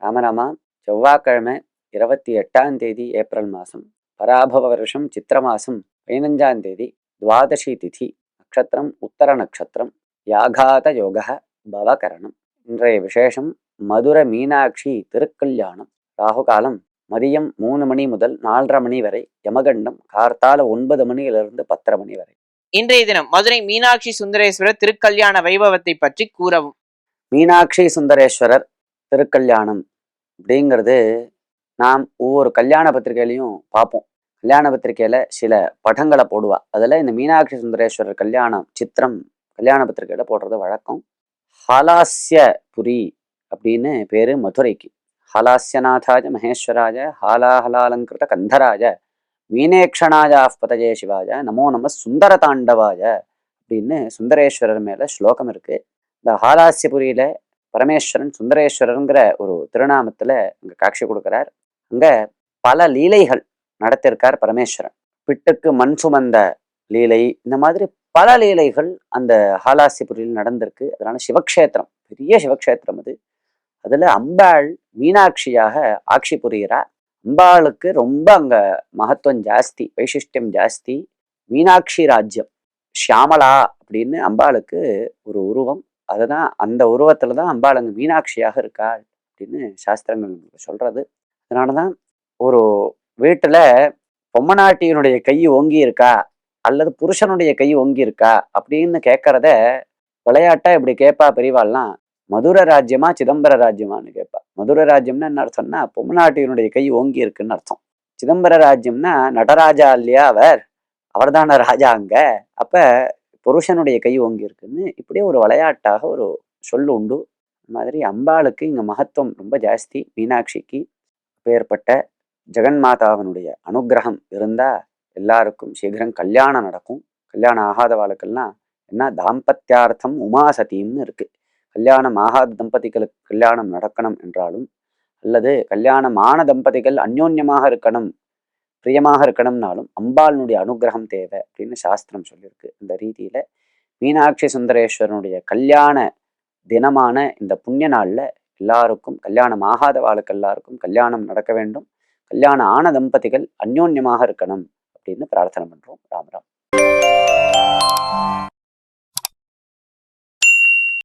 ராமராமா, செவ்வாய்க்கிழமை 28ஆம் தேதி ஏப்ரல் மாதம், பராபவ வருஷம் சித்திர மாதம் 15ஆம் தேதி, துவாதசி திதி, நட்சத்திரம் உத்தர நட்சத்திரம், யாகாத யோக பவகரணம். இன்றைய விசேஷம் மதுரை மீனாட்சி திருக்கல்யாணம். ராகுகாலம் மதியம் 3 மணி முதல் 4:30 மணி வரை, யமகண்டம் கார்த்தால 9 மணியிலிருந்து 10:30 மணி வரை. இன்றைய தினம் மதுரை மீனாட்சி சுந்தரேஸ்வரர் திருக்கல்யாண வைபவத்தை பற்றி கூறவும். மீனாட்சி சுந்தரேஸ்வரர் திருக்கல்யாணம் அப்படிங்கிறது நாம் ஒவ்வொரு கல்யாண பத்திரிகையிலையும் பார்ப்போம். கல்யாண பத்திரிகையில சில படங்களை போடுவா. அதில் இந்த மீனாட்சி சுந்தரேஸ்வரர் கல்யாணம் சித்திரம் கல்யாண பத்திரிகையில போடுறது வழக்கம். ஹாலாஸ்ய புரி அப்படின்னு பேரு மதுரைக்கு. ஹாலாஸ்யநாதாஜ மகேஸ்வராஜ ஹாலாஹலாலங்கிருத கந்தராஜ மீனேக்ஷணாஜ ஆஃபதஜே சிவாஜ நமோ நம சுந்தர தாண்டவாஜ அப்படின்னு சுந்தரேஸ்வரர் மேல ஸ்லோகம் இருக்கு. இந்த ஹாலாஸ்யபுரியில பரமேஸ்வரன் சுந்தரேஸ்வரருங்கிற ஒரு திருநாமத்துல அங்க காட்சி கொடுக்கிறார். அங்க பல லீலைகள் நடத்திருக்கார் பரமேஸ்வரன். பிட்டுக்கு மண் சுமந்த லீலை, இந்த மாதிரி பல லீலைகள் அந்த ஹாலாஸ்யபுரியில் நடந்திருக்கு. அதனால சிவக்ஷேத்திரம், பெரிய சிவக்ஷேத்திரம் அது. அதுல அம்பாள் மீனாட்சியாக ஆட்சி புரிகிறார். அம்பாளுக்கு ரொம்ப அங்க மகத்துவம் ஜாஸ்தி, வைசிஷ்டியம் ஜாஸ்தி. மீனாட்சி ராஜ்யம், ஷியாமலா அப்படின்னு அம்பாளுக்கு ஒரு உருவம். அதுதான், அந்த உருவத்துல தான் அம்பாள் அங்க மீனாட்சியாக இருக்காள் அப்படின்னு சாஸ்திரங்கள் சொல்றது. அதனாலதான் ஒரு வீட்டுல பொம்மநாட்டியினுடைய கை ஓங்கி இருக்கா அல்லது புருஷனுடைய கை ஓங்கி இருக்கா அப்படின்னு கேட்கறத விளையாட்டா இப்படி கேட்பா பெரியவாள்லாம். மதுரை ராஜ்யமா சிதம்பர ராஜ்யமான்னு கேட்பா. மதுரை ராஜ்யம்னா என்ன அர்த்தம்னா பொம்மநாட்டியினுடைய கை ஓங்கி இருக்குன்னு அர்த்தம். சிதம்பர ராஜ்யம்னா நடராஜா இல்லையா அவர் தான ராஜா அங்க. அப்ப புருஷனுடைய கை ஓங்கி இருக்குன்னு இப்படியே ஒரு விளையாட்டாக ஒரு சொல்லு உண்டு. மாதிரி அம்பாளுக்கு இங்க மகத்துவம் ரொம்ப ஜாஸ்தி. மீனாட்சிக்கு பேர்பட்ட ஜெகன்மாதாவனுடைய அனுகிரகம் இருந்தா எல்லாருக்கும் சீக்கிரம் கல்யாணம் நடக்கும். கல்யாணம் ஆகாதவாளுக்கெல்லாம் என்ன தாம்பத்தியார்த்தம் உமாசதின்னு இருக்கு. கல்யாணம் ஆகாத தம்பதிகளுக்கு கல்யாணம் நடக்கணும் என்றாலும், அல்லது கல்யாணமான தம்பதிகள் அந்யோன்யமாக இருக்கணும், பிரியமாக இருக்கணும்னாலும் அம்பாளுடைய அனுகிரகம் தேவை அப்படின்னு சாஸ்திரம் சொல்லியிருக்கு. இந்த ரீதியில மீனாட்சி சுந்தரேஸ்வரனுடைய கல்யாண தினமான இந்த புண்ணிய நாள்ல எல்லாருக்கும், கல்யாணம் ஆகாதவாளுக்கு எல்லாருக்கும் கல்யாணம் நடக்க வேண்டும், கல்யாணம் ஆன தம்பதிகள் அந்யோன்யமாக இருக்கணும் அப்படின்னு பிரார்த்தனை பண்றோம். ராமராம்.